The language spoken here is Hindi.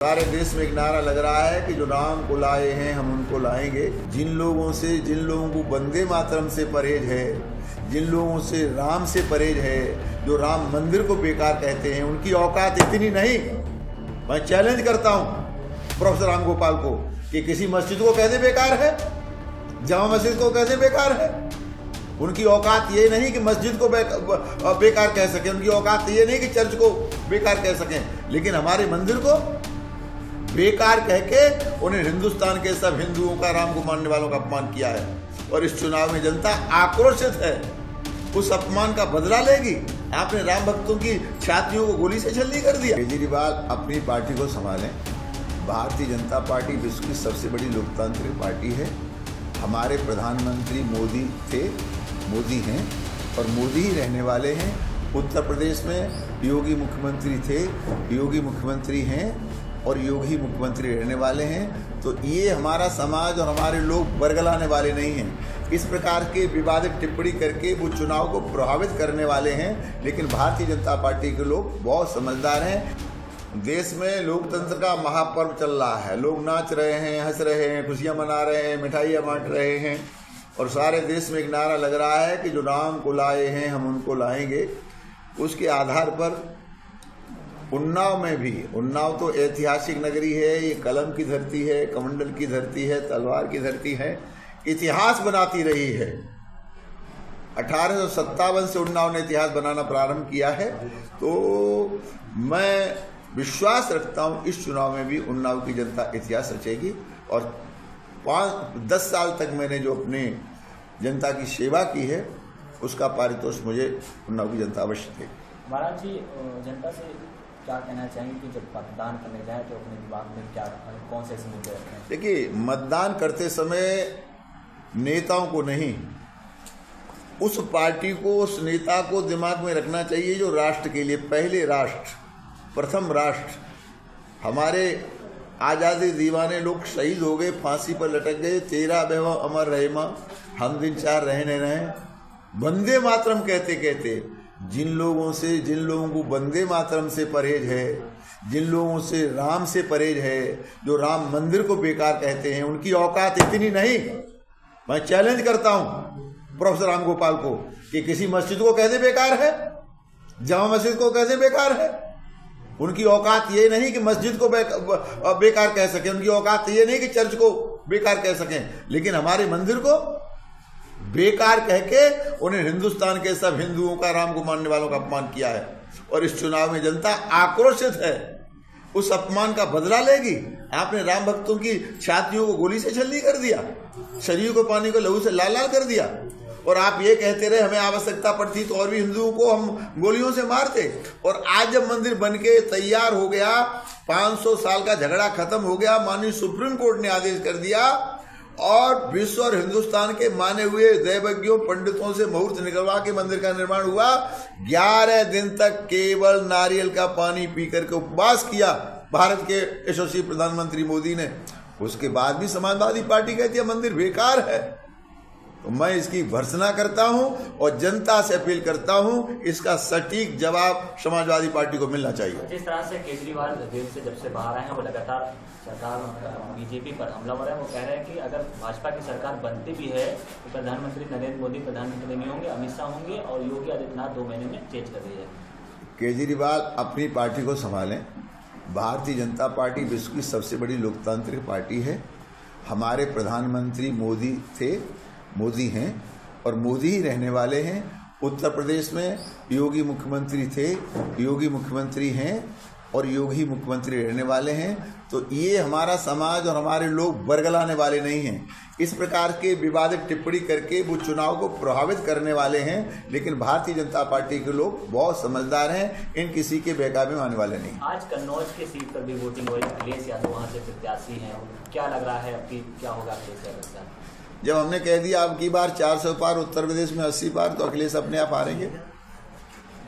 सारे देश में एक नारा लग रहा है कि जो राम को लाए हैं हम उनको लाएंगे। जिन लोगों को वंदे मातरम से परहेज है, जिन लोगों से राम से परहेज है, जो राम मंदिर को बेकार कहते हैं, उनकी औकात इतनी नहीं। मैं चैलेंज करता हूं प्रोफेसर राम गोपाल को कि किसी मस्जिद को कैसे बेकार है, जामा मस्जिद को कैसे बेकार है। उनकी औकात ये नहीं कि मस्जिद को बेकार कह सकें, उनकी औकात ये नहीं कि चर्च को बेकार कह सकें, लेकिन हमारे मंदिर को बेकार कह के उन्हें हिंदुस्तान के सब हिंदुओं का, राम को मानने वालों का अपमान किया है। और इस चुनाव में जनता आक्रोशित है, उस अपमान का बदला लेगी। आपने राम भक्तों की छातियों को गोली से छलनी कर दिया। केजरीवाल अपनी पार्टी को संभालें। भारतीय जनता पार्टी विश्व की सबसे बड़ी लोकतांत्रिक पार्टी है। हमारे प्रधानमंत्री मोदी हैं और मोदी ही रहने वाले हैं। उत्तर प्रदेश में योगी मुख्यमंत्री थे, योगी मुख्यमंत्री हैं और योगी मुख्यमंत्री रहने वाले हैं। तो ये हमारा समाज और हमारे लोग बरगलाने वाले नहीं हैं। इस प्रकार के विवादित टिप्पणी करके वो चुनाव को प्रभावित करने वाले हैं। लेकिन भारतीय जनता पार्टी के लोग बहुत समझदार हैं। देश में लोकतंत्र का महापर्व चल रहा है। लोग नाच रहे हैं, हंस रहे हैं, खुशियां मना रहे हैं, मिठाइयाँ बांट रहे हैं और सारे देश में एक नारा लग रहा है कि जो राम को लाए हैं हम उनको लाएंगे। उसके आधार पर उन्नाव में भी, उन्नाव तो ऐतिहासिक नगरी है, ये कलम की धरती है, कमंडल की धरती है, तलवार की धरती है, इतिहास बनाती रही है। 1857 से उन्नाव ने इतिहास बनाना प्रारंभ किया है। तो मैं विश्वास रखता हूं इस चुनाव में भी उन्नाव की जनता इतिहास रचेगी। और 5-10 साल तक मैंने जो अपने जनता की सेवा की है उसका पारितोष मुझे उन्नाव की जनता अवश्य देगी। महाराज जी, जनता से क्या कहना चाहेंगे कि जब मतदान करने जाए तो अपने दिमाग में क्या, कौन से मुद्दे रखते हैं? देखिए, मतदान करते समय नेताओं को नहीं, उस पार्टी को, उस नेता को दिमाग में रखना चाहिए जो राष्ट्र के लिए, पहले राष्ट्र, प्रथम राष्ट्र। हमारे आज़ादी दीवाने लोग शहीद हो गए, फांसी पर लटक गए। तेरा वैभव अमर रहे माँ, हम दिन चार रहने रहे। वंदे मातरम कहते कहते जिन लोगों को वंदे मातरम से परहेज है, जिन लोगों से राम से परहेज है, जो राम मंदिर को बेकार कहते हैं, उनकी औकात इतनी नहीं। मैं चैलेंज करता हूं प्रोफेसर राम गोपाल को कि किसी मस्जिद को कैसे बेकार है, जामा मस्जिद को कैसे बेकार है। उनकी औकात ये नहीं कि मस्जिद को बेकार कह सकें, उनकी औकात ये नहीं कि चर्च को बेकार कह सकें, लेकिन हमारे मंदिर को बेकार कह के उन्हें हिंदुस्तान के सब हिंदुओं का, राम को मानने वालों का अपमान किया है। और इस चुनाव में जनता आक्रोशित है, उस अपमान का बदला लेगी। आपने राम भक्तों की छातियों को गोली से छलनी कर दिया, शरीर को पानी को लहू से लाल लाल कर दिया। और आप ये कहते रहे हमें आवश्यकता पड़ती तो और भी हिंदुओं को हम गोलियों से मारते। और आज जब मंदिर बन के तैयार हो गया, 500 साल का झगड़ा खत्म हो गया, माननीय सुप्रीम कोर्ट ने आदेश कर दिया और विश्व और हिंदुस्तान के माने हुए दैवज्ञों, पंडितों से मुहूर्त निकलवा के मंदिर का निर्माण हुआ। 11 दिन तक केवल नारियल का पानी पी करके उपवास किया भारत के यशस्वी प्रधानमंत्री मोदी ने। उसके बाद भी समाजवादी पार्टी कहती है मंदिर बेकार है। तो मैं इसकी भर्त्सना करता हूं और जनता से अपील करता हूं, इसका सटीक जवाब समाजवादी पार्टी को मिलना चाहिए। जिस तरह से केजरीवाल जेल से जब से बाहर आए हैं, वो लगातार सरकार बीजेपी पर हमलावर है। वो कह रहे हैं कि अगर भाजपा की सरकार बनती भी है तो प्रधानमंत्री नरेंद्र मोदी प्रधानमंत्री नहीं होंगे, अमित शाह होंगे और योगी आदित्यनाथ 2 महीने में चेंज कर रही है। केजरीवाल अपनी पार्टी को संभालें। भारतीय जनता पार्टी विश्व की सबसे बड़ी लोकतांत्रिक पार्टी है। हमारे प्रधानमंत्री मोदी हैं और मोदी ही रहने वाले हैं। उत्तर प्रदेश में योगी मुख्यमंत्री थे, योगी मुख्यमंत्री हैं और योगी मुख्यमंत्री रहने वाले हैं। तो ये हमारा समाज और हमारे लोग बरगलाने वाले नहीं हैं। इस प्रकार के विवादित टिप्पणी करके वो चुनाव को प्रभावित करने वाले हैं। लेकिन भारतीय जनता पार्टी के लोग बहुत समझदार हैं, इन किसी के बहकावे में आने वाले नहीं। आज कन्नौज की सीट पर भी वोटिंग हुई, अखिलेश यादव वहाँ से प्रत्याशी हैं। क्या लग रहा है अब क्या होगा अखिलेश यादव का? जब हमने कह दिया अब की बार 400 पार, उत्तर प्रदेश में 80 पार, तो अखिलेश अपने आप हारेंगे।